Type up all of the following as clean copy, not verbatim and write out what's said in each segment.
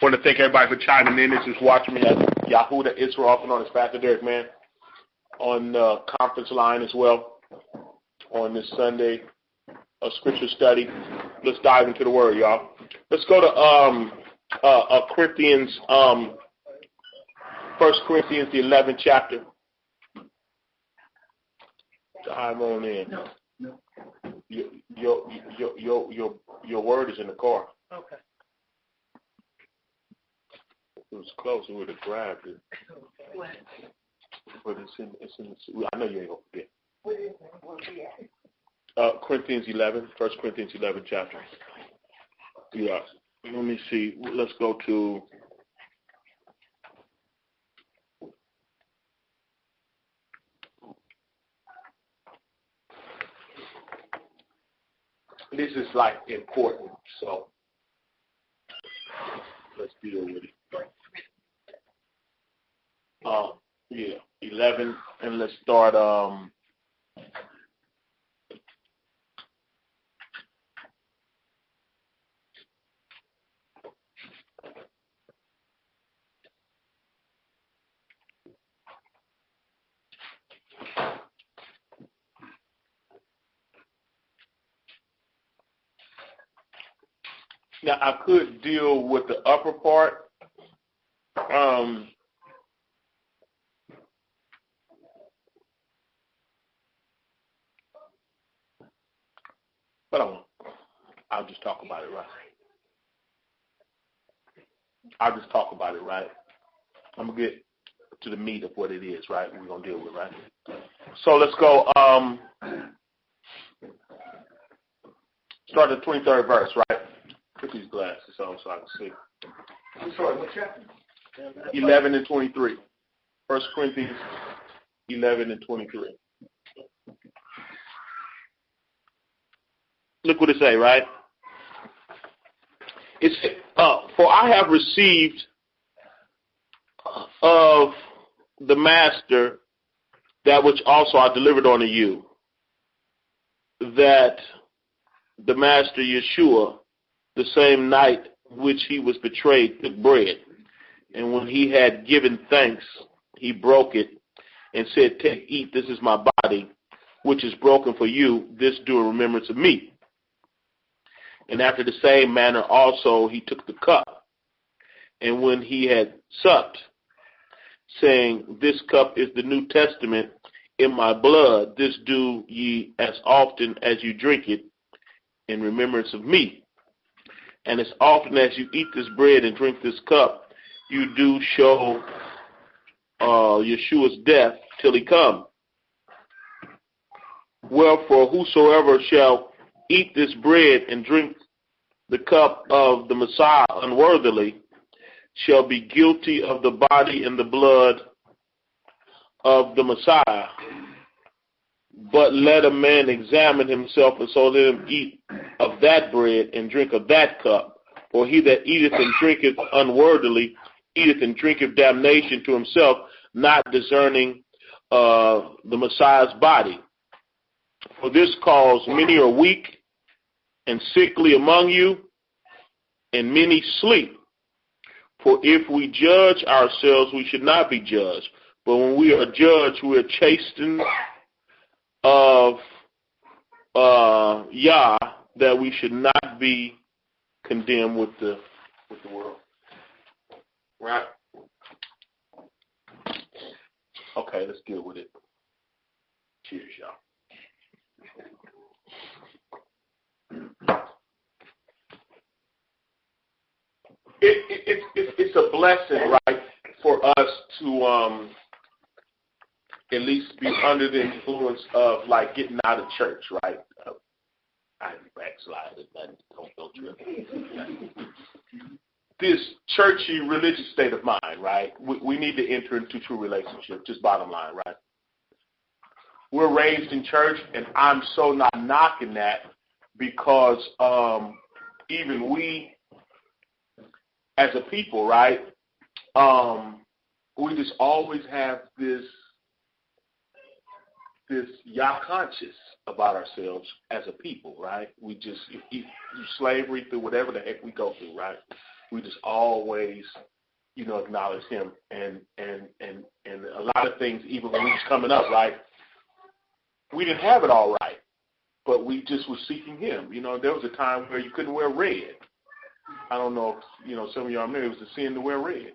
want to thank everybody for chiming in. This is watching me as Yahudah Israel, also known as Pastor Derek, man, on the conference line as well on this Sunday scripture study. Let's dive into the word, y'all. Let's go to Corinthians, 1 Corinthians, the 11th chapter. Dive on in. No. Your word is in the car. Okay. If it was close, we would have grabbed it. What? But it's in I know you ain't gonna forget. What is it? Where we at? Corinthians 11, 1 Corinthians 11 chapter. Yeah. Let me see. Let's go to. This is like important, so let's deal with it. 11, and let's start. Now I could deal with the upper part. But I'll just talk about it, right? I'm going to get to the meat of what it is, right? We're going to deal with, right? So let's go. Start at the 23rd verse, right? Put these glasses on so I can see. I'm sorry, what chapter? 11 and 23. 1 Corinthians 11 and 23. Look what it say, right? It's for I have received of the master that which also I delivered unto you, that the master Yeshua, the same night which he was betrayed, took bread, and when he had given thanks, he broke it and said, "Take, eat, this is my body, which is broken for you. This do in remembrance of me." And after the same manner also he took the cup, and when he had supped, saying, "This cup is the New Testament in my blood. This do ye as often as you drink it in remembrance of me. And as often as you eat this bread and drink this cup, you do show Yeshua's death till he come. Wherefore, whosoever shall eat this bread and drink the cup of the Messiah unworthily shall be guilty of the body and the blood of the Messiah. But let a man examine himself, and so let him eat of that bread and drink of that cup. For he that eateth and drinketh unworthily eateth and drinketh damnation to himself, not discerning the Messiah's body. For this cause many are weak and sickly among you, and many sleep. For if we judge ourselves, we should not be judged. But when we are judged, we are chastened of Yah, that we should not be condemned with the world. Right? Okay, let's deal with it. Cheers, y'all. It's a blessing, right, for us to at least be under the influence of like getting out of church, right? I backslide, don't trip. This churchy religious state of mind, right? We need to enter into true relationship. Just bottom line, right? We're raised in church, and I'm so not knocking that because even we, as a people, right? We just always have this Yah conscious about ourselves as a people, right? We just, you slavery through whatever the heck we go through, right? we just always, acknowledge him. And a lot of things, even when we was coming up, right, we didn't have it all right, but we just were seeking him. There was a time where you couldn't wear red. I don't know if, some of y'all know it was a sin to wear red,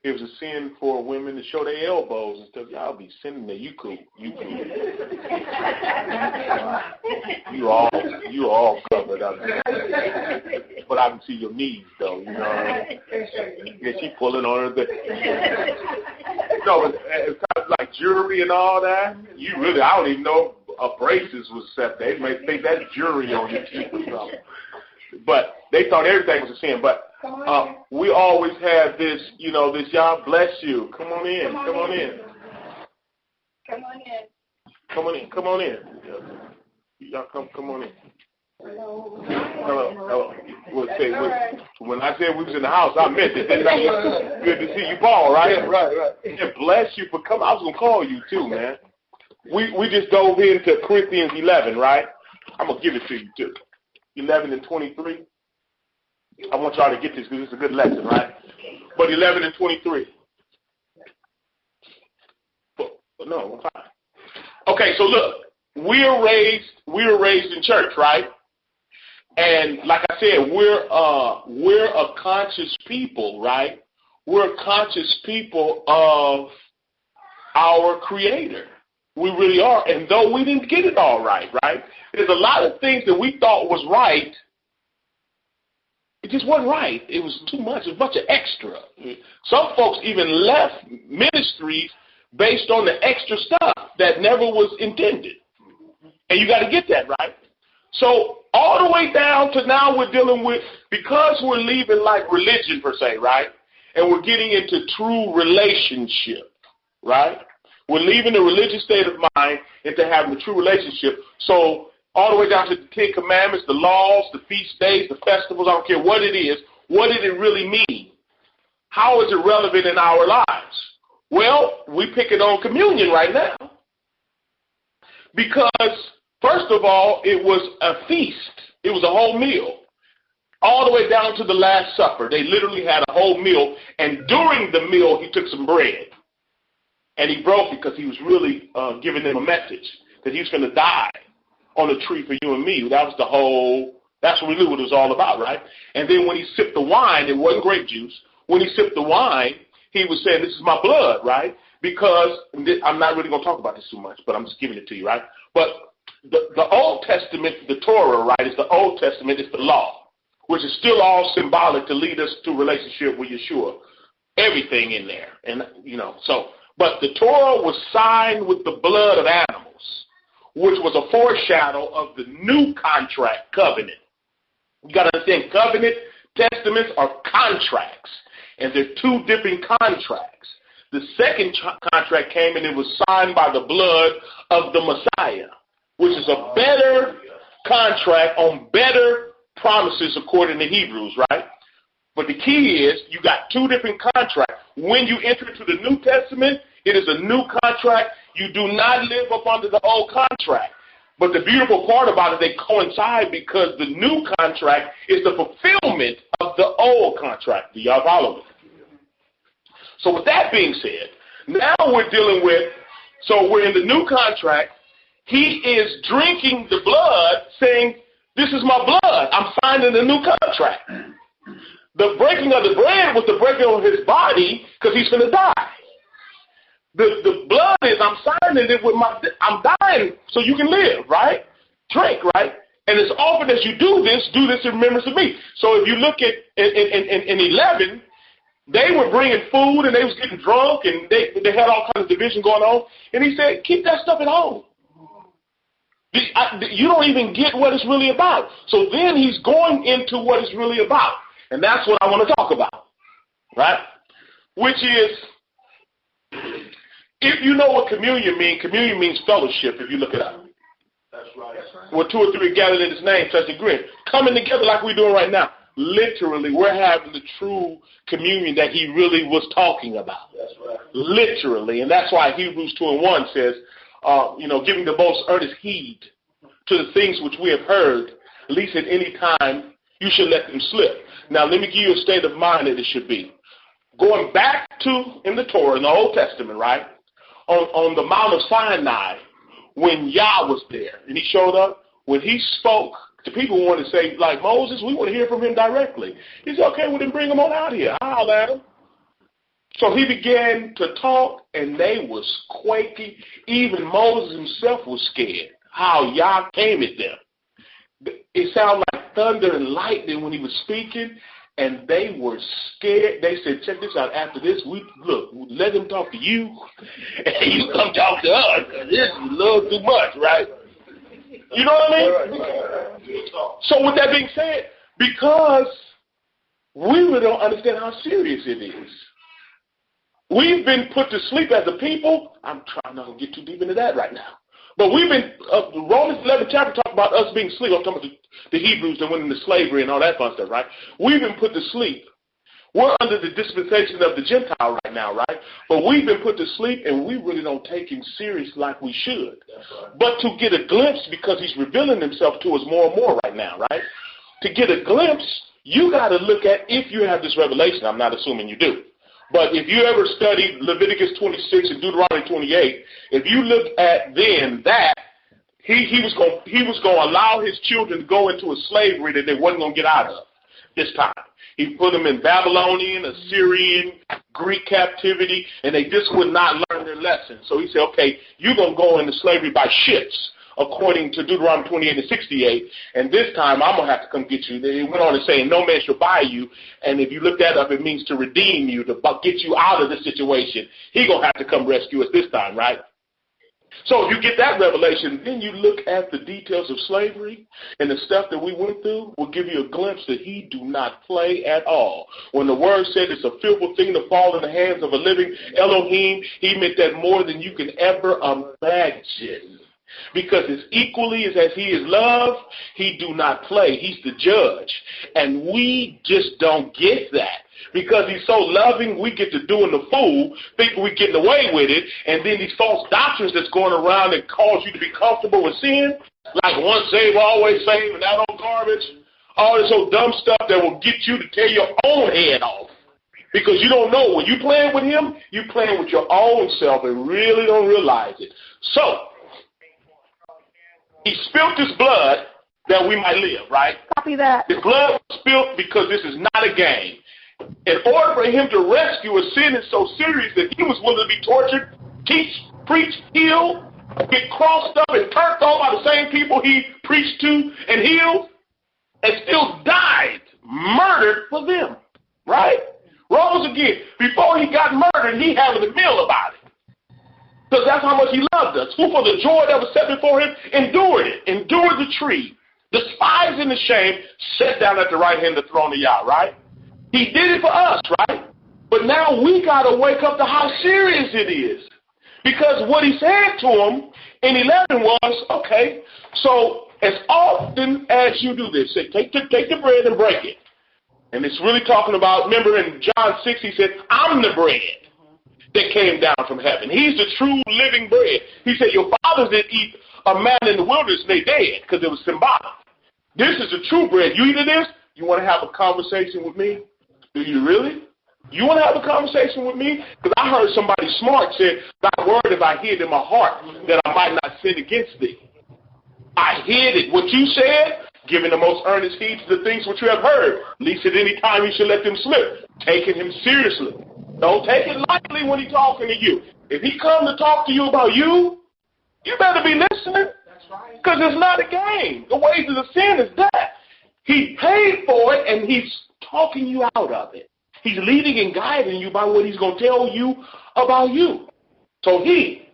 It was a sin for women to show their elbows and stuff. Y'all be sinning there. You cool. You all covered up. But I can see your knees, though, Yeah, she pulling on her. It's kind of like jewelry and all that. I don't even know if braces was accepted. They may think that's jewelry on your teeth or something. But they thought everything was a sin. But we always have this, this y'all bless you. Come on in. Y'all come on in. Hello. When I said we was in the house, I meant it. Good to see you, Paul, right? Right. And bless you for coming. I was going to call you too, man. We just dove into Corinthians 11, right? I'm going to give it to you too. 11 and 23. I want y'all to get this because it's a good lesson, right? But 11 and 23. But no, I'm fine. Okay, so look, we were raised in church, right? And like I said, we're a conscious people, right? We're a conscious people of our Creator. We really are. And though we didn't get it all right, right? There's a lot of things that we thought was right. It just wasn't right. It was too much. It was a bunch of extra. Some folks even left ministries based on the extra stuff that never was intended. And you got to get that, right? So all the way down to now we're dealing with, because we're leaving like religion per se, right? And we're getting into true relationship, right? We're leaving the religious state of mind into having a true relationship. So all the way down to the Ten Commandments, the laws, the feast days, the festivals, I don't care what it is, what did it really mean? How is it relevant in our lives? Well, we pick it on communion right now. Because, first of all, it was a feast. It was a whole meal. All the way down to the Last Supper. They literally had a whole meal. And during the meal, he took some bread. And he broke it because he was really giving them a message that he was going to die on a tree for you and me. That's really what it was all about, right? And then when he sipped the wine, it wasn't grape juice. When he sipped the wine, he was saying, this is my blood, right? Because, I'm not really going to talk about this too much, but I'm just giving it to you, right? But the Old Testament, the Torah, right, is the Old Testament, it's the law, which is still all symbolic to lead us to relationship with Yeshua. Everything in there. And, but the Torah was signed with the blood of animals, which was a foreshadow of the new contract, covenant. You got to understand, covenant testaments are contracts, and they're two different contracts. The second contract came and it was signed by the blood of the Messiah, which is a better contract on better promises according to Hebrews, right? But the key is you got two different contracts. When you enter into the New Testament, it is a new contract. You do not live up under the old contract. But the beautiful part about it, they coincide because the new contract is the fulfillment of the old contract. Do y'all follow me? So with that being said, now we're dealing with, so we're in the new contract. He is drinking the blood saying, this is my blood. I'm signing a new contract. The breaking of the bread was the breaking of his body because he's going to die. The blood is, I'm signing it with I'm dying so you can live, right? Drink, right? And as often as you do this in remembrance of me. So if you look at in 11, they were bringing food and they was getting drunk and they had all kinds of division going on. And he said, keep that stuff at home. You don't even get what it's really about. So then he's going into what it's really about. And that's what I want to talk about, right? Which is, if you know what communion means fellowship, if you look it up. That's right. Where two or three are gathered in his name, touch and agree. Coming together like we're doing right now. Literally, we're having the true communion that he really was talking about. That's right. Literally. And that's why Hebrews 2:1 says, giving the most earnest heed to the things which we have heard, at least at any time, you should let them slip. Now, let me give you a state of mind that it should be. Going back to, in the Torah, in the Old Testament, right, on the Mount of Sinai, when Yah was there, and he showed up, when he spoke, the people wanted to say, like Moses, we want to hear from him directly. He said, okay, well, then bring him on out here. I'll at him. So he began to talk, and they was quaking. Even Moses himself was scared how Yah came at them. It sounded like thunder and lightning when he was speaking, and they were scared. They said, check this out. After this, let him talk to you, and you come talk to us, because this is a little too much, right? You know what I mean? So with that being said, because we really don't understand how serious it is. We've been put to sleep as a people. I'm trying not to get too deep into that right now. But we've been, Romans 11 chapter talk about us being asleep. I'm talking about the Hebrews that went into slavery and all that fun stuff, right? We've been put to sleep. We're under the dispensation of the Gentile right now, right? But we've been put to sleep, and we really don't take him serious like we should. But to get a glimpse, because he's revealing himself to us more and more right now, right? To get a glimpse, you got to look at, if you have this revelation, I'm not assuming you do. But if you ever studied Leviticus 26 and Deuteronomy 28, if you look at then that, he was going to allow his children to go into a slavery that they wasn't going to get out of this time. He put them in Babylonian, Assyrian, Greek captivity, and they just would not learn their lesson. So he said, okay, you're going to go into slavery by ships, according to Deuteronomy 28 and 68, and this time I'm going to have to come get you. They went on to say, no man shall buy you, and if you look that up, it means to redeem you, to get you out of this situation. He's going to have to come rescue us this time, right? So if you get that revelation, then you look at the details of slavery and the stuff that we went through will give you a glimpse that he do not play at all. When the word said it's a fearful thing to fall in the hands of a living Elohim, he meant that more than you can ever imagine. Because as equally as he is love, he do not play. He's the judge. And we just don't get that. Because he's so loving, we get to doing the fool, thinking we're getting away with it, and then these false doctrines that's going around that cause you to be comfortable with sin, like once saved, always saved, and that old garbage, all this old dumb stuff that will get you to tear your own head off. Because you don't know, when you playing with him, you playing with your own self and really don't realize it. So, he spilt his blood that we might live, right? Copy that. His blood was spilt because this is not a game. In order for him to rescue a sin is so serious that he was willing to be tortured, teach, preach, heal, get crossed up and turned on by the same people he preached to and healed, and still died, murdered for them, right? Rose again. Before he got murdered, he having a meal about it. Because that's how much he loved us. Who for the joy that was set before him endured it, endured the tree, despising the shame, sat down at the right hand of the throne of Yah, right? He did it for us, right? But now we got to wake up to how serious it is. Because what he said to him in 11 was, okay, so as often as you do this, say, take the bread and break it. And it's really talking about, remember in John 6, he said, I'm the bread that came down from heaven. He's the true living bread. He said, your fathers did eat a manna in the wilderness and they dead because it was symbolic. This is the true bread. You eat this? You want to have a conversation with me? Do you really? You want to have a conversation with me? Because I heard somebody smart say, thy word have I hid in my heart that I might not sin against thee. I hid it. What you said, giving the most earnest heed to the things which you have heard, least at any time you should let them slip, taking him seriously. Don't take it lightly when he's talking to you. If he come to talk to you about you, you better be listening. Because it's not a game. The wages of sin is that. He paid for it, and he's talking you out of it. He's leading and guiding you by what he's going to tell you about you. So he,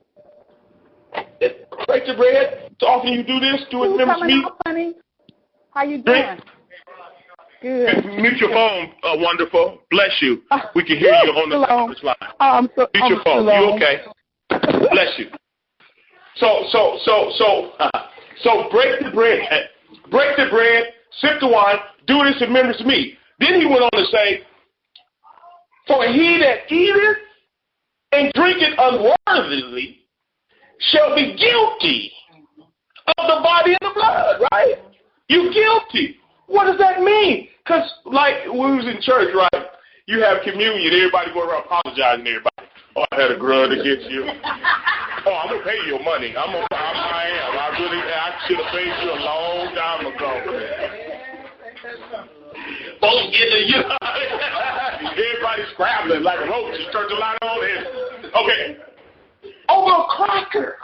break the bread. So often you do this, do it, remember me. Honey? How you doing? Good. Mute your phone, wonderful. Bless you. We can hear you on the conference line. Mute your phone. You okay? Bless you. So break the bread. Break the bread. Sip the wine. Do this in remembrance of me. Then he went on to say, for he that eateth and drinketh unworthily shall be guilty of the body and the blood, right? You guilty. What does that mean? Because, like, we was in church, right? You have communion, everybody go around apologizing to everybody. Oh, I had a grudge against you. Oh, I'm going to pay your money. I should have paid you a long time ago. Folks get to you. Everybody's scrabbling like a roach. You turn the light on there. Okay. Over a cracker.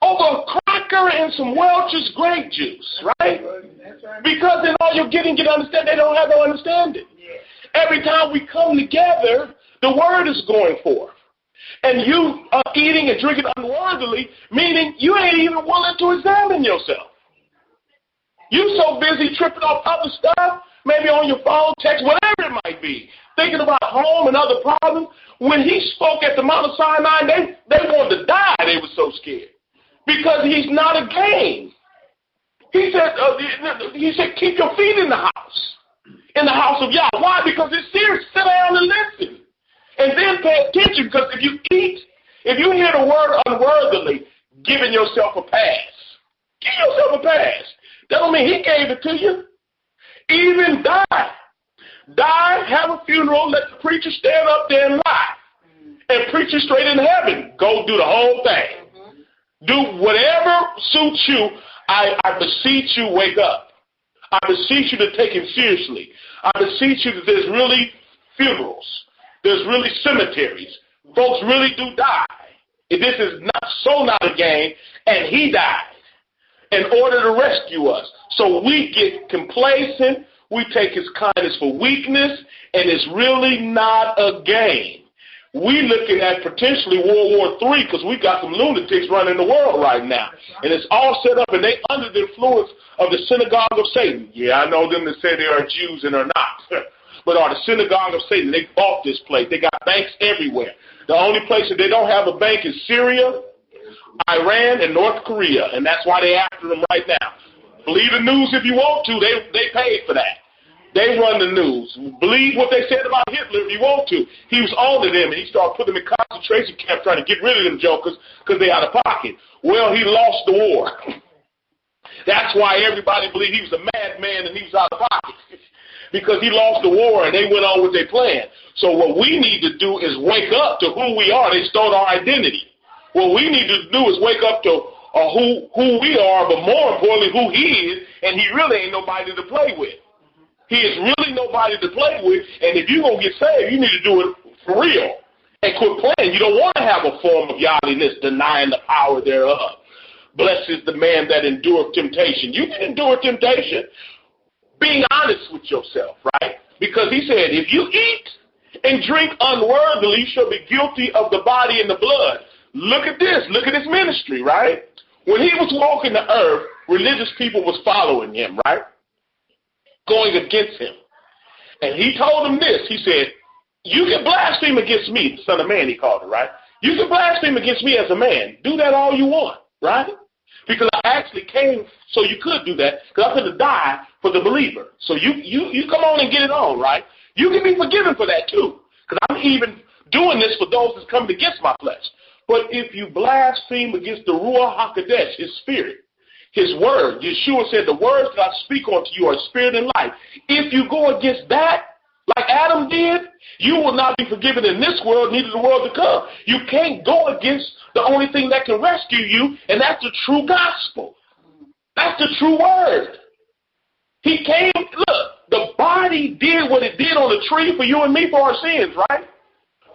Over a cracker and some Welch's grape juice, right? Because in all you're getting, you understand, they don't have no understanding. Every time we come together, the word is going forth. And you are eating and drinking unworthily, meaning you ain't even willing to examine yourself. You so busy tripping off other stuff, maybe on your phone, text, whatever it might be, thinking about home and other problems. When he spoke at the Mount of Sinai, they wanted to die. They were so scared. Because he's not a game. He said, keep your feet in the house of Yah. Why? Because it's serious. Sit down and listen. And then pay attention, because if you hear the word unworthily, giving yourself a pass. Give yourself a pass. That don't mean he gave it to you. Even die. Die, have a funeral, let the preacher stand up there and lie. And preach it straight in heaven. Go do the whole thing. Do whatever suits you. I beseech you, wake up. I beseech you to take him seriously. I beseech you that there's really funerals. There's really cemeteries. Folks really do die. This is not a game, and he died in order to rescue us. So we get complacent. We take his kindness for weakness, and it's really not a game. We looking at potentially World War III because we got some lunatics running the world right now. And it's all set up, and they under the influence of the synagogue of Satan. Yeah, I know them that say they are Jews and are not. But are the synagogue of Satan. They bought this place. They got banks everywhere. The only place that they don't have a bank is Syria, Iran, and North Korea. And that's why they're after them right now. Believe the news if you want to. They paid for that. They run the news. Believe what they said about Hitler if you want to. He was on to them, and he started putting them in concentration camps trying to get rid of them jokers because they out of pocket. Well, he lost the war. That's why everybody believed he was a madman and he was out of pocket. Because he lost the war and they went on with their plan. So what we need to do is wake up to who we are. They stole our identity. What we need to do is wake up to who we are, but more importantly, who he is, and he really ain't nobody to play with. He is really nobody to play with, and if you're going to get saved, you need to do it for real and quit playing. You don't want to have a form of godliness denying the power thereof. Blessed is the man that endureth temptation. You can endure temptation. Being honest with yourself, right? Because he said, if you eat and drink unworthily, you shall be guilty of the body and the blood. Look at this. Look at his ministry, right? When he was walking the earth, religious people was following him, right? Going against him. And he told them this. He said, you can blaspheme against me, the Son of Man, he called it, right? You can blaspheme against me as a man. Do that all you want, right? Because I actually came so you could do that, because I'm going to die for the believer. So you come on and get it on, right? You can be forgiven for that too, because I'm even doing this for those that's coming against my flesh. But if you blaspheme against the Ruach HaKodesh, his spirit, his word, Yeshua said, the words that I speak unto you are spirit and life. If you go against that, like Adam did, you will not be forgiven in this world, neither the world to come. You can't go against the only thing that can rescue you, and that's the true gospel. That's the true word. He came, look, the body did what it did on the tree for you and me for our sins, right?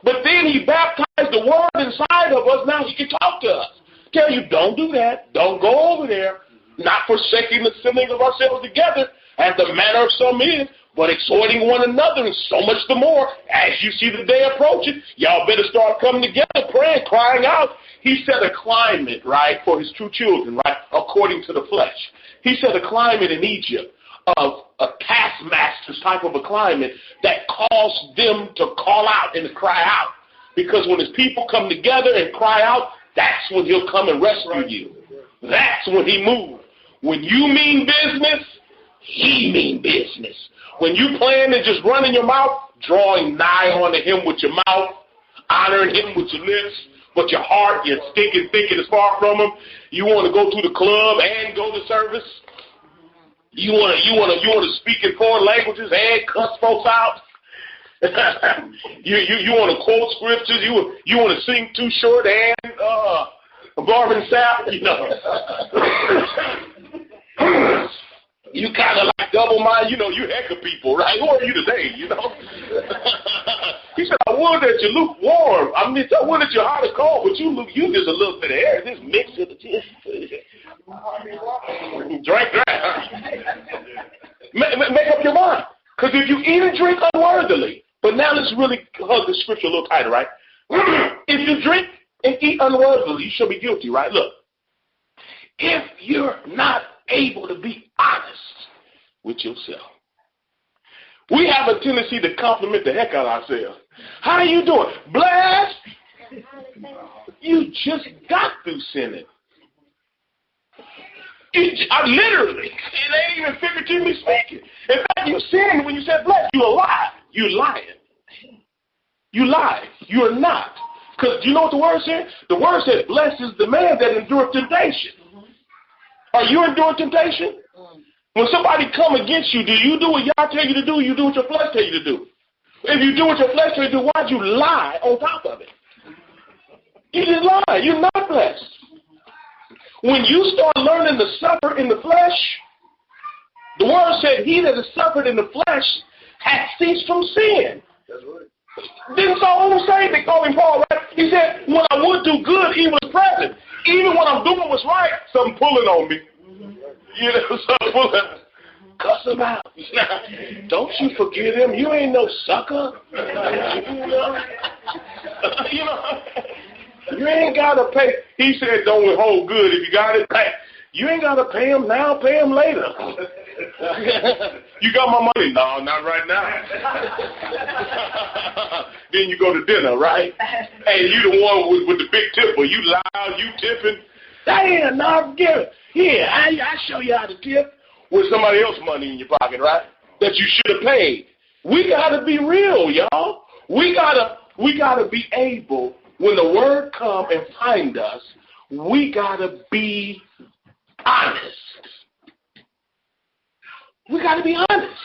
But then he baptized the word inside of us. Now he can talk to us. Tell you, don't do that. Don't go over there. Not forsaking the assembling of ourselves together, as the manner of some is, but exhorting one another, and so much the more, as you see the day approaching. Y'all better start coming together, praying, crying out. He set a climate, right, for his true children, right, according to the flesh. He set a climate in Egypt of a taskmaster's type of a climate that caused them to call out and to cry out. Because when his people come together and cry out, that's when he'll come and rescue you. That's when he moves. When you mean business, he mean business. When you plan to just run in your mouth, drawing nigh onto him with your mouth, honoring him with your lips, but your heart, you're thinking is far from him. You want to go to the club and go to service. You want to speak in foreign languages and cuss folks out. you want to quote scriptures. You want to sing Too Short and Barber South. You kind of like double mind. You heck of people, right? Who are you today? He said, I would that you lukewarm. I would that you're hot or cold, but you just a little bit of air. Just mix it. Drink. Make up your mind. Because if you eat and drink unworthily, but now let's really hug the scripture a little tighter, right? If you drink and eat unworthily, you shall be guilty, right? Look, if you're not able to be honest with yourself, we have a tendency to compliment the heck out of ourselves. How are you doing? Blessed. You just got through sinning. Literally, it ain't even figuratively speaking. In fact, you sinned when you said blessed. You're a lie. You're lying. You lie. You're not. Because do you know what the word said? The word said, blessed is the man that endureth temptation. Are you enduring temptation? When somebody come against you, do you do what Yah tell you to do, or you do what your flesh tell you to do? If you do what your flesh tell you to do, why'd you lie on top of it? You just lie. You're not blessed. When you start learning to suffer in the flesh, the word said, he that has suffered in the flesh has ceased from sin. That's right. Didn't Saul say, they call him Paul, right? He said, when I would do good, he was present. Even when I'm doing what's right, something pulling on me. Something pulling. Cuss him out. Don't you forget him. You ain't no sucker. You ain't got to pay. He said, don't withhold good if you got it back. You ain't got to pay him now, pay him later. You got my money? No, not right now. Then you go to dinner, right? Hey, you the one with the big tipper. You loud, you tipping. Damn, no, give it. Here, I show you how to tip with somebody else's money in your pocket, right? That you should have paid. We got to be real, y'all. We gotta be able, when the word come and find us, we got to be honest. We got to be honest.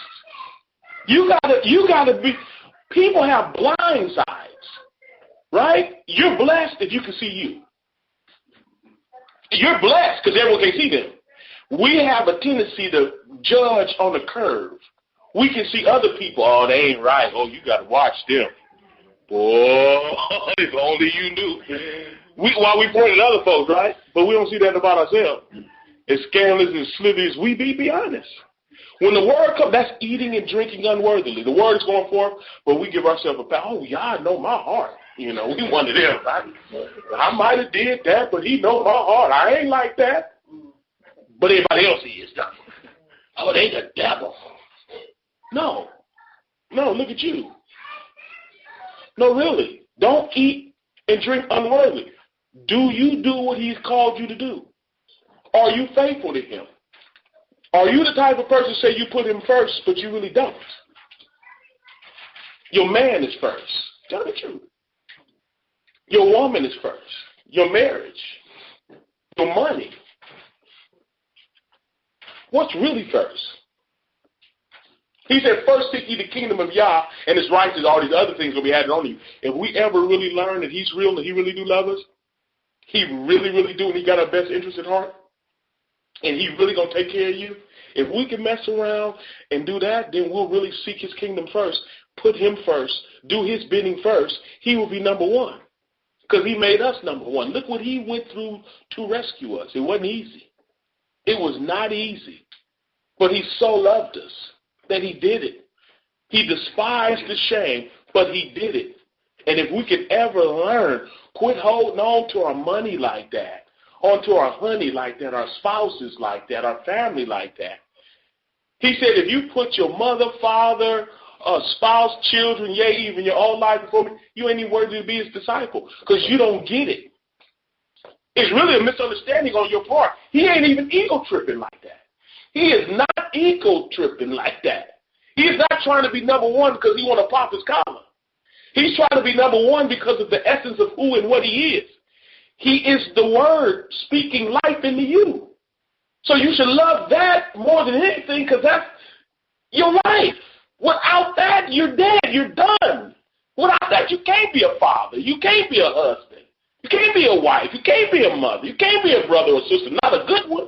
You got to be, people have blind sides, right? You're blessed if you can see you. You're blessed because everyone can see them. We have a tendency to judge on the curve. We can see other people, oh, they ain't right. Oh, you got to watch them. Boy, if only you knew. While we point at other folks, right? But we don't see that about ourselves. As scandalous and slithy as we be honest. When the word comes, that's eating and drinking unworthily. The word is going forth, but we give ourselves a pat. Oh, y'all know my heart. We one of them. I might have did that, but he know my heart. I ain't like that. But everybody else is. Oh, they the devil. No, look at you. No, really. Don't eat and drink unworthily. Do you do what he's called you to do? Are you faithful to him? Are you the type of person say you put him first, but you really don't? Your man is first. Tell the truth. Your woman is first. Your marriage. Your money. What's really first? He said, first seek ye the kingdom of Yah and his righteousness, all these other things will be added on you. If we ever really learn that he's real and he really do love us, he really, really do, and he got our best interest at heart, and he really going to take care of you, if we can mess around and do that, then we'll really seek his kingdom first, put him first, do his bidding first. He will be number one because he made us number one. Look what he went through to rescue us. It wasn't easy. It was not easy, but he so loved us that he did it. He despised the shame, but he did it. And if we could ever learn, quit holding on to our money like that, onto our honey like that, our spouses like that, our family like that. He said, if you put your mother, father, spouse, children, yea, even your own life before me, you ain't even worthy to be his disciple because you don't get it. It's really a misunderstanding on your part. He ain't even ego-tripping like that. He is not ego-tripping like that. He is not trying to be number one because he want to pop his collar. He's trying to be number one because of the essence of who and what he is. He is the word speaking life into you. So you should love that more than anything because that's your life. Without that, you're dead. You're done. Without that, you can't be a father. You can't be a husband. You can't be a wife. You can't be a mother. You can't be a brother or sister. Not a good one.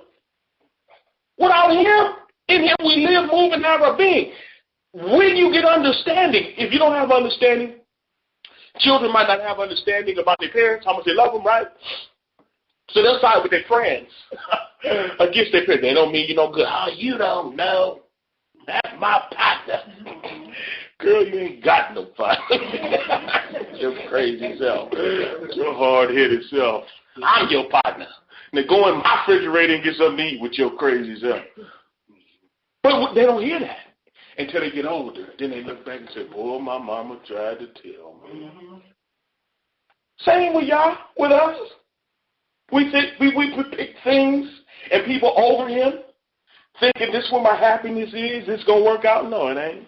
Without him, in him we live, move, and have our being. When you get understanding, if you don't have understanding, children might not have understanding about their parents, how much they love them, right? So they'll side with their friends against their parents. They don't mean you no good. Oh, you don't know. That's my partner. Girl, you ain't got no partner. Your crazy self. Your hard-headed self. I'm your partner. Now go in my refrigerator and get something to eat with your crazy self. But they don't hear that until they get older. Then they look back and say, boy, my mama tried to tell me. Same with y'all, with us. We pick things and people over him, thinking this is where my happiness is. This going to work out. No, it ain't.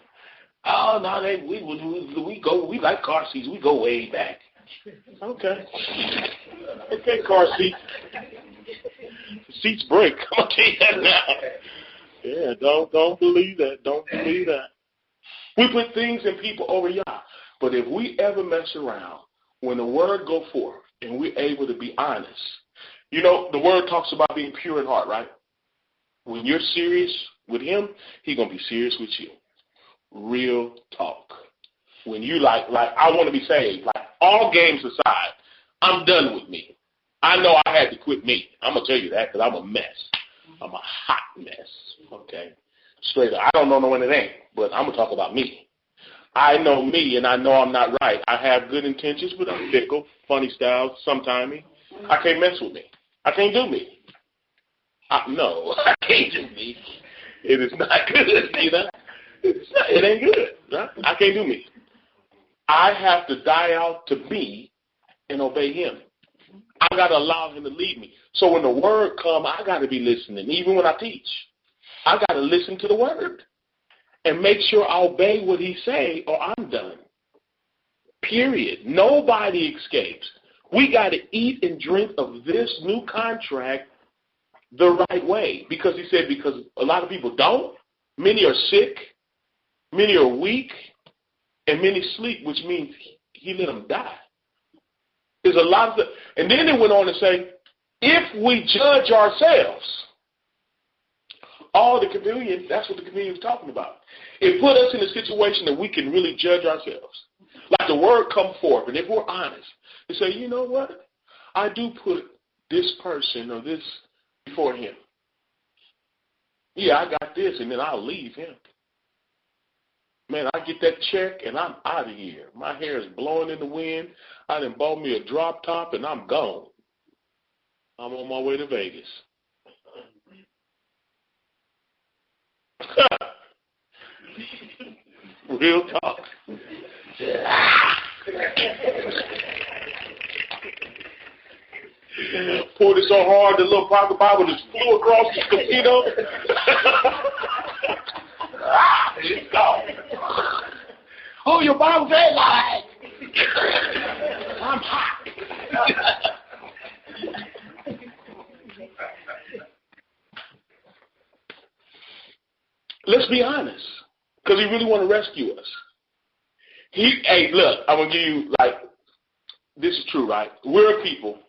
Oh no, we like car seats. We go way back. Okay, car seat. Seats break. I'm gonna tell you that now. Yeah, don't believe that. Don't believe that. We put things and people over y'all. But if we ever mess around, when the word go forth and we're able to be honest, you know, the word talks about being pure in heart, right? When you're serious with him, he's going to be serious with you. Real talk. When you like I want to be saved, like all games aside, I'm done with me. I know I had to quit me. I'm going to tell you that because I'm a mess. I'm a hot mess, okay? Straight up. I don't know when it ain't, but I'm going to talk about me. I know me, and I know I'm not right. I have good intentions, but I'm fickle, funny style, sometime me. I can't mess with me. I can't do me. No, I can't do me. It is not good, you know? It ain't good. Right? I can't do me. I have to die out to me and obey him. I got to allow him to lead me. So when the word come, I got to be listening. Even when I teach, I got to listen to the word and make sure I obey what he say or I'm done. Period. Nobody escapes. We got to eat and drink of this new contract the right way. Because he said, because a lot of people don't. Many are sick. Many are weak. And many sleep, which means he let them die. There's a lot of, and then it went on to say, if we judge ourselves, all the communion, that's what the communion is talking about. It put us in a situation that we can really judge ourselves. Like the word come forth, and if we're honest, and say, you know what? I do put this person or this before him. Yeah, I got this, and then I'll leave him. Man, I get that check, and I'm out of here. My hair is blowing in the wind. I done bought me a drop top, and I'm gone. I'm on my way to Vegas. Real talk. Pulled it so hard, the little pocket Bible just flew across the casino. It's gone. Oh, your Bible's very light. I'm hot. Let's be honest, because he really want to rescue us. Hey, look, I'm going to give you, this is true, right? We're a people.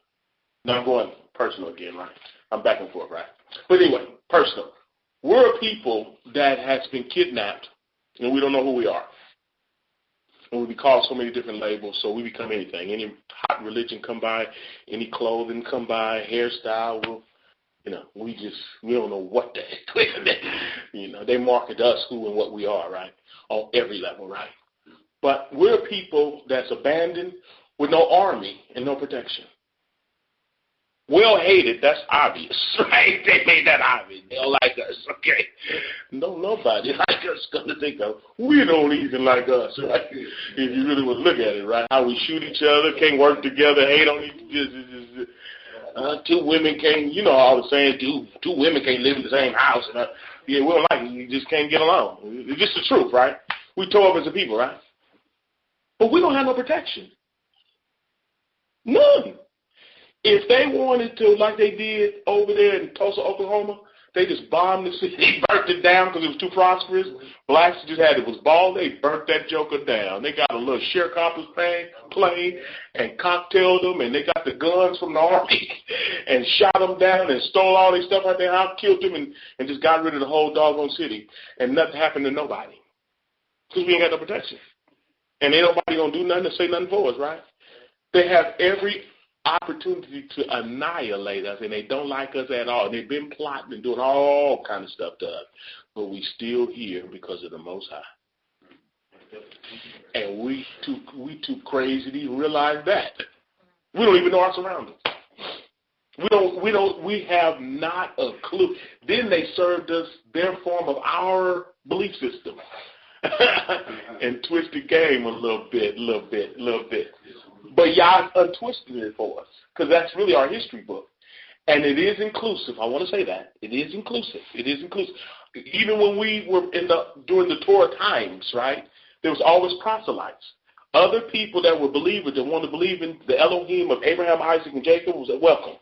Now I'm going personal again, right? I'm back and forth, right? But anyway, personal. We're a people that has been kidnapped, and we don't know who we are. And we be called so many different labels, so we become anything. Any hot religion come by, any clothing come by, hairstyle, we don't know what the heck. They market us who and what we are, right? On every level, right? But we're people that's abandoned with no army and no protection. Well hated, that's obvious, right? They made that obvious. They don't like us, okay? Nobody like us gonna think of. We don't even like us, right? If you really would look at it, right? How we shoot each other, can't work together, hate on each other. Two women can't, all the saying, two women can't live in the same house. And, we don't like it. You just can't get along. It's just the truth, right? We tore up as a people, right? But we don't have no protection. None. If they wanted to, like they did over there in Tulsa, Oklahoma, They just bombed the city. They burnt it down because it was too prosperous. Blacks just had it was ball. They burnt that joker down. They got a little sharecroppers plane and cocktailed them, and they got the guns from the army and shot them down and stole all their stuff out their house, killed them, and just got rid of the whole doggone city. And nothing happened to nobody because we ain't got no protection. And ain't nobody going to do nothing to say nothing for us, right? They have every opportunity to annihilate us, and they don't like us at all. They've been plotting and doing all kind of stuff to us, but we still here because of the Most High. And we too crazy to even realize that. We don't even know our surroundings. We have not a clue. Then they served us their form of our belief system and twisted game a little bit. But Yah untwisted it for us because that's really our history book. And it is inclusive. I want to say that. It is inclusive. Even when we were during the Torah times, right, there was always proselytes. Other people that were believers that wanted to believe in the Elohim of Abraham, Isaac, and Jacob was welcome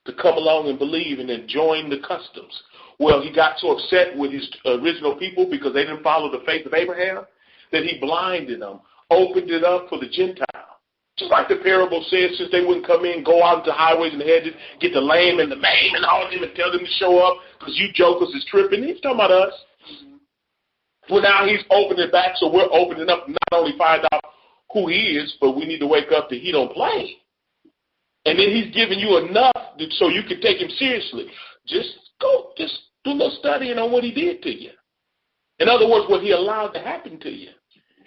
to come along and believe and then join the customs. Well, he got so upset with his original people because they didn't follow the faith of Abraham that he blinded them, opened it up for the Gentiles. Just like the parable says, since they wouldn't come in, go out into highways and hedges, get the lame and the maimed and all of them and tell them to show up because you jokers is tripping. He's talking about us. Well, now he's opening it back, so we're opening up not only find out who he is, but we need to wake up that he don't play. And then he's giving you enough so you can take him seriously. Just do a little studying on what he did to you. In other words, what he allowed to happen to you.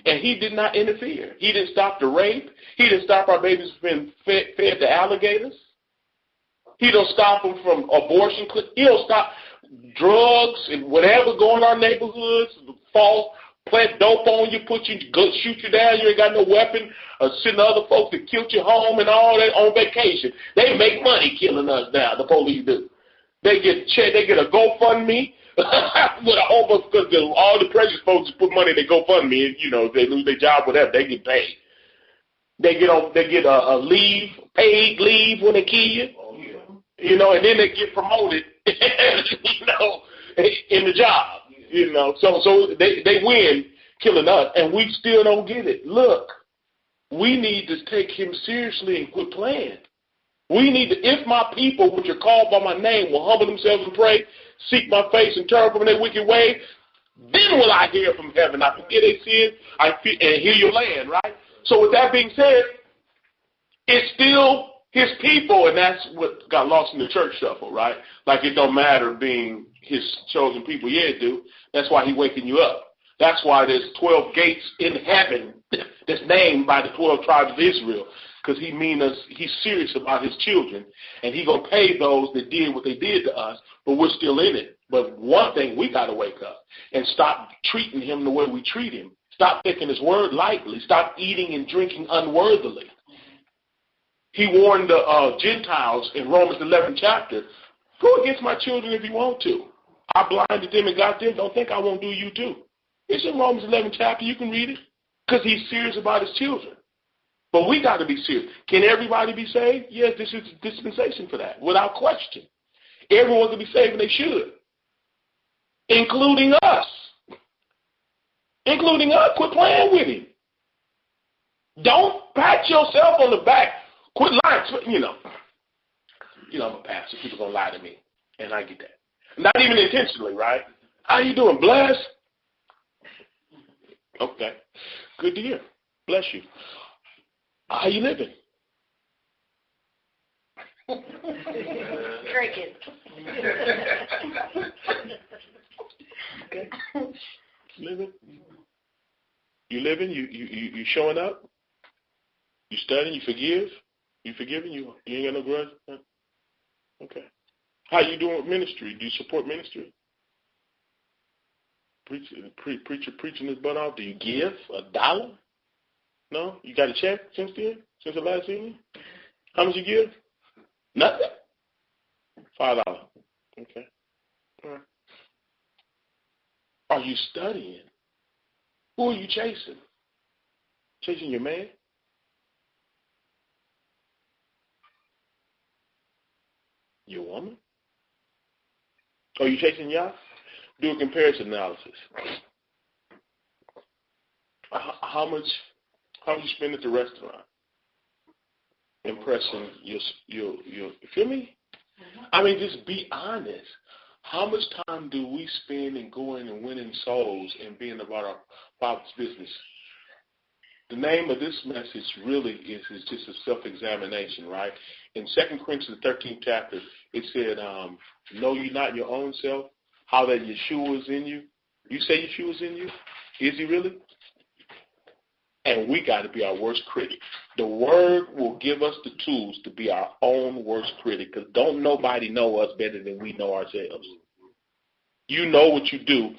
And he did not interfere. He didn't stop the rape. He didn't stop our babies from being fed to alligators. He don't stop them from abortion. He don't stop drugs and whatever going on in our neighborhoods, plant dope on you, shoot you down, you ain't got no weapon, send other folks that killed you home and all that on vacation. They make money killing us now, the police do. They get a GoFundMe with a whole bunch because all the precious folks put money in their GoFundMe and, if they lose their job, whatever, they get paid. They get a paid leave when they kill you. And then they get promoted, in the job, So they win killing us, and we still don't get it. Look, we need to take him seriously and quit playing. We need to, if my people, which are called by my name, will humble themselves and pray, seek my face and turn from their wicked way, then will I hear from heaven. I forgive their sins, and heal your land, right? So with that being said, it's still his people, and that's what got lost in the church shuffle, right? Like it don't matter being his chosen people. Yeah, it do. That's why he's waking you up. That's why there's 12 gates in heaven that's named by the 12 tribes of Israel, because he's serious about his children, and he going to pay those that did what they did to us, but we're still in it. But one thing, we got to wake up and stop treating him the way we treat him. Stop taking his word lightly. Stop eating and drinking unworthily. He warned the Gentiles in Romans 11 chapter, go against my children if you want to. I blinded them and got them. Don't think I won't do you too. It's in Romans 11 chapter. You can read it because he's serious about his children. But we got to be serious. Can everybody be saved? Yes, this is a dispensation for that, without question. Everyone can be saved, and they should, including us. Including us. Quit playing with him. Don't pat yourself on the back. Quit lying. I'm a pastor. People going to lie to me, and I get that. Not even intentionally, right? How you doing? Blessed? Okay. Good to hear. Bless you. How you living? Drinking. Okay. Living. You living? You showing up? You studying? You forgive? You forgiving? You ain't got no grudge? Okay. How you doing with ministry? Do you support ministry? Preacher preaching his butt off. Do you give $1? No? You got a check since then? Since the last evening? How much you give? Nothing? $5. Okay. All right. Are you studying? Who are you chasing? Chasing your man? Your woman? Are you chasing Yah? Do a comparison analysis. How much you spend at the restaurant? Impressing your you feel me? I mean, just be honest. How much time do we spend in going and winning souls and being about our Father's business? The name of this message really is just a self-examination, right? In 2 Corinthians, the 13th chapter, it said, know you not your own self, how that Yeshua is in you. You say Yeshua is in you? Is he really? And we got to be our worst critic. The Word will give us the tools to be our own worst critic, because don't nobody know us better than we know ourselves. You know what you do.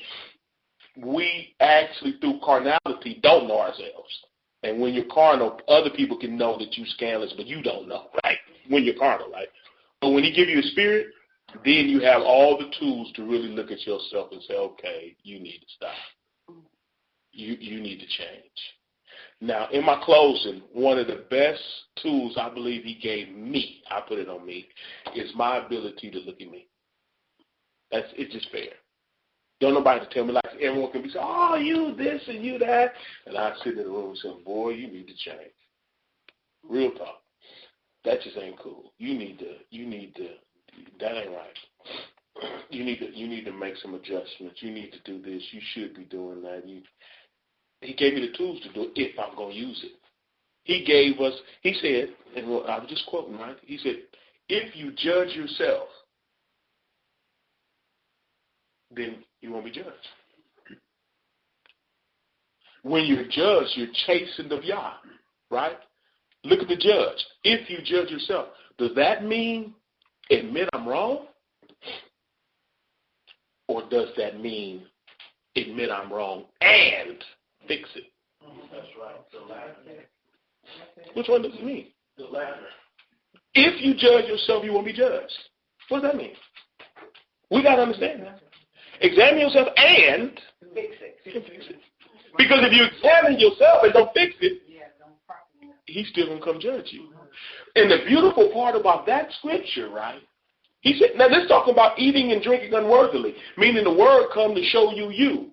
We actually, through carnality, don't know ourselves. And when you're carnal, other people can know that you're scandalous, but you don't know, right? When you're carnal, right? But when he gives you a spirit, then you have all the tools to really look at yourself and say, okay, you need to stop. You need to change. Now, in my closing, one of the best tools I believe he gave me, I put it on me, is my ability to look at me. It's just fair. Don't nobody tell me, like everyone can be saying, oh, you this and you that. And I sit in the room and say, boy, you need to change. Real talk. That just ain't cool. You need to, that ain't right. You need to make some adjustments. You need to do this. You should be doing that. He gave me the tools to do it if I'm going to use it. He gave us, he said, and I was just quoting, right? He said, if you judge yourself, then you won't be judged. When you're judged, you're chastened of Yah, right? Look at the judge. If you judge yourself, does that mean admit I'm wrong? Or does that mean admit I'm wrong and fix it? That's right. The latter. Which one does it mean? The latter. If you judge yourself, you won't be judged. What does that mean? We got to understand that. Examine yourself and Fix it. fix it. Because if you examine yourself and don't fix it, he's still going to come judge you. And the beautiful part about that scripture, right? He said, now let's talk about eating and drinking unworthily, meaning the word come to show you you.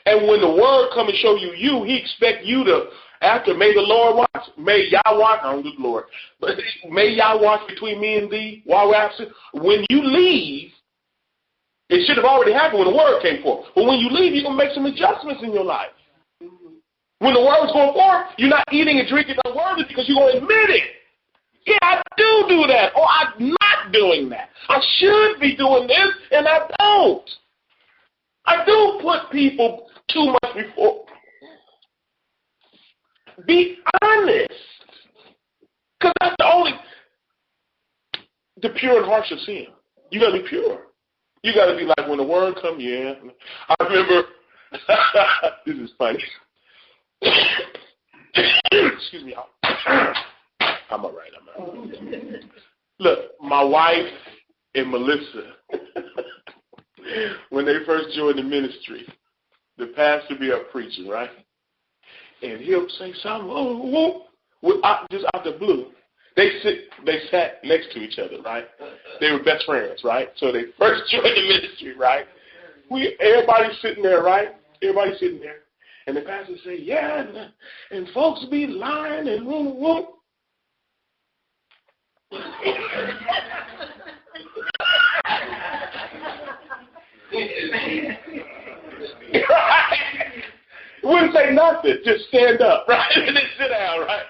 And when the word come and show you you, he expect you to, after may the Lord watch, may Yah watch, I don't do the Lord, but may Yah watch between me and thee while we're absent. When you leave, it should have already happened when the word came forth. But when you leave, you're going to make some adjustments in your life. When the word was going forth, you're not eating and drinking unworthy because you're going to admit it. Yeah, I do that, or I'm not doing that. I should be doing this, and I don't. I do put people too much before. Be honest. Because that's the pure in heart shall see him. You got to be pure. You got to be like, when the word comes, yeah. I remember, this is funny. Excuse me. I'm all right. Look, my wife and Melissa, when they first joined the ministry, the pastor be up preaching, right? And he'll say something, just out the blue. They sat next to each other, right? They were best friends, right? So they first joined the ministry, right? Everybody's sitting there, right? Everybody's sitting there. And the pastor say, yeah, and folks be lying and whoop, whoop. Wouldn't say nothing, just stand up, right? And then sit down, right?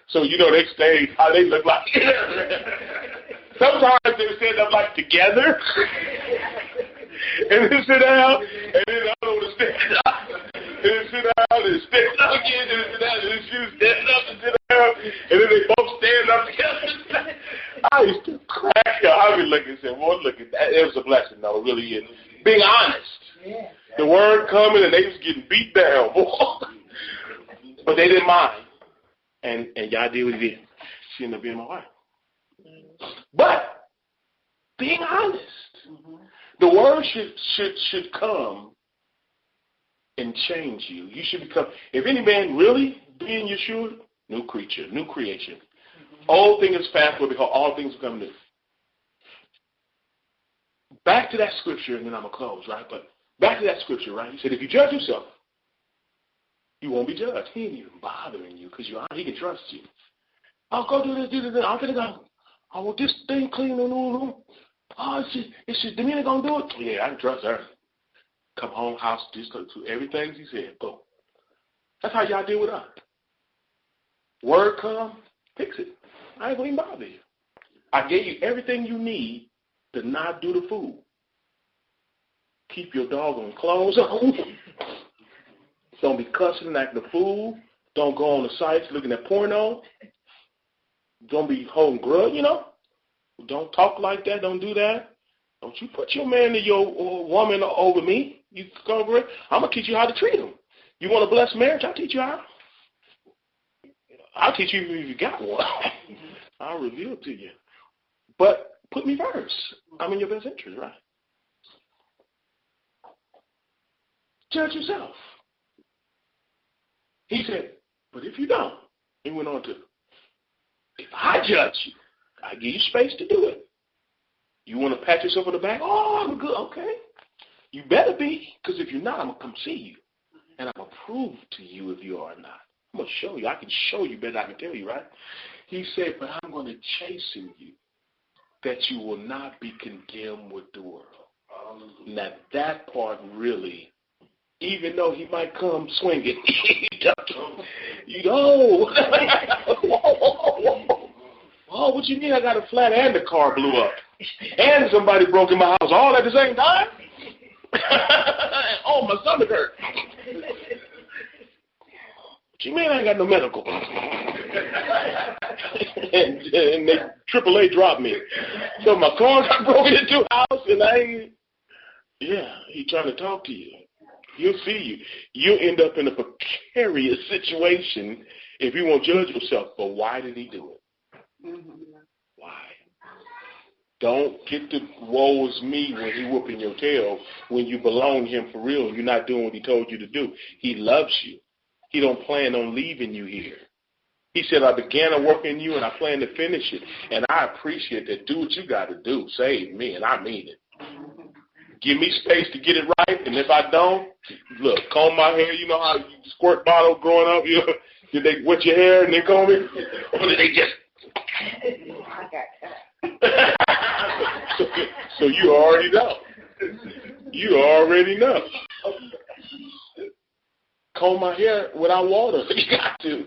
So, they stayed, how they look like. Sometimes they stand up like together, and then sit down, and then the other one would stand up, and then sit down, and stand up again, and then sit down, and then she would stand up and sit down, and then they both stand up together. I used to crack up. I be looking and saying, boy, look at that. It was a blessing, though. It really is. Being honest. Yeah. The word coming, and they was getting beat down, boy. But they didn't mind. And y'all did what he did. She ended up being my wife. But being honest. The word should come and change you. You should become, if any man really be in Yeshua, new creature, new creation. Old things is past, but because all things become new. back to that scripture, and then I'm going to close, right? But back to that scripture, right? He said, if you judge yourself, you won't be judged. He ain't even bothering you because he can trust you. I'll go do this, do this. I'm going to go. I want this thing clean in the room. Oh, it's just Dominic going to do it? Yeah, I can trust her. Come home, house, just do everything he said. Go. That's how y'all deal with us. Word come, fix it. I ain't going to bother you. I gave you everything you need to not do the food. Keep your doggone clothes on. Don't be cussing and acting the fool. Don't go on the sites looking at porno. Don't be holding grudge, Don't talk like that. Don't do that. Don't you put your man or your woman over me. You go over it. I'm going to teach you how to treat them. You want a blessed marriage? I'll teach you how. I'll teach you if you got one. I'll reveal it to you. But put me first. I'm in your best interest, right? Judge yourself. He said, but if you don't, he went on to, if I judge you, I give you space to do it. You want to pat yourself on the back? Oh, I'm good. Okay. You better be, because if you're not, I'm going to come see you. And I'm going to prove to you if you are or not. I'm going to show you. I can show you better than I can tell you, right? He said, but I'm going to chasten you that you will not be condemned with the world. Now, that part really, even though he might come swinging, oh, what you mean I got a flat and the car blew up? And somebody broke in my house all at the same time? Oh, my stomach hurt. What you mean I ain't got no medical? and they AAA dropped me. So my car got broken into a house and he trying to talk to you. He'll see you. You'll end up in a precarious situation if you won't judge yourself. But why did he do it? Why? Don't get the woe is me when he whooping your tail when you belong to him for real and you're not doing what he told you to do. He loves you. He don't plan on leaving you here. He said, I began to work in you and I plan to finish it. And I appreciate that. Do what you got to do. Save me, and I mean it. Give me space to get it right, and if I don't, look, comb my hair. You know how you squirt bottle growing up? Did they wet your hair and they comb it? Or did they just... so you already know. You already know. Comb my hair without water. You got to.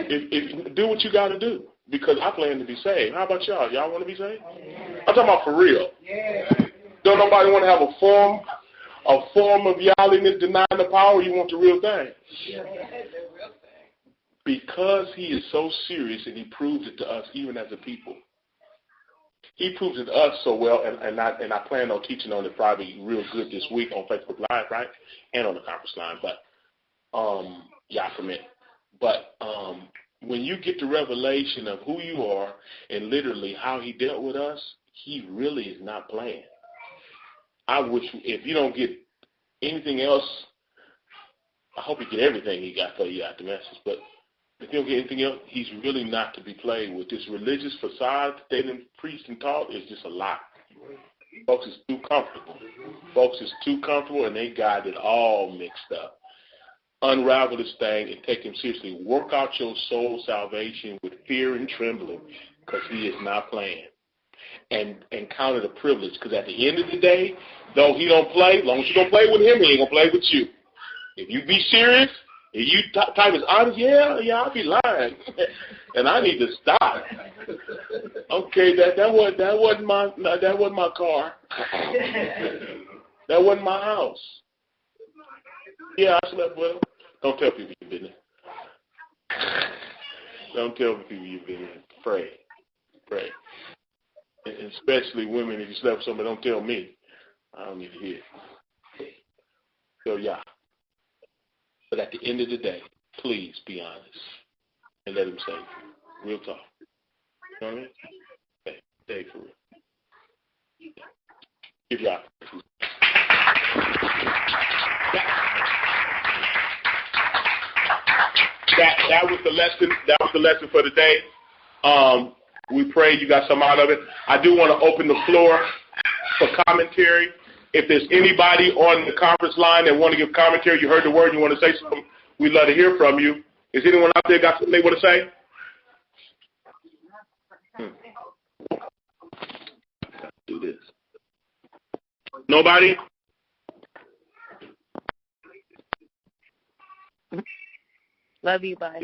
If do what you got to do, because I plan to be saved. How about y'all? Y'all want to be saved? I'm talking about for real. Yeah. Don't nobody want to have a form of godliness denying the power. You want the real thing. Yeah, the real thing. Because he is so serious, and he proves it to us even as a people. He proves it to us so well, and I plan on teaching on it probably real good this week on Facebook Live, right, and on the conference line. But y'all permit. But when you get the revelation of who you are and literally how he dealt with us, he really is not playing. I wish if you don't get anything else, I hope you get everything he got for you out the message. But if you don't get anything else, he's really not to be played with. This religious facade that they done preached and taught is just a lie. Folks is too comfortable. Folks is too comfortable, and they got it all mixed up. Unravel this thing and take him seriously. Work out your soul salvation with fear and trembling, because he is not playing. And count it a privilege, because at the end of the day, though he don't play, as long as you don't play with him, he ain't going to play with you. If you be serious, if you type is honest, yeah, I'll be lying. And I need to stop. Okay, that wasn't my car. That wasn't my house. Yeah, I slept with him. Don't tell people your business. Don't tell people your business. Pray. And especially women, if you slept with somebody, don't tell me. I don't need to hear it. So, yeah. But at the end of the day, please be honest and let him say real talk. You know what I mean? Okay, stay for real. Give y'all. That was the lesson. That was the lesson for the day. We pray you got some out of it. I do want to open the floor for commentary. If there's anybody on the conference line that want to give commentary, you heard the word, you want to say something, we'd love to hear from you. Is anyone out there got something they want to say? Do this. Nobody? Love you, bye.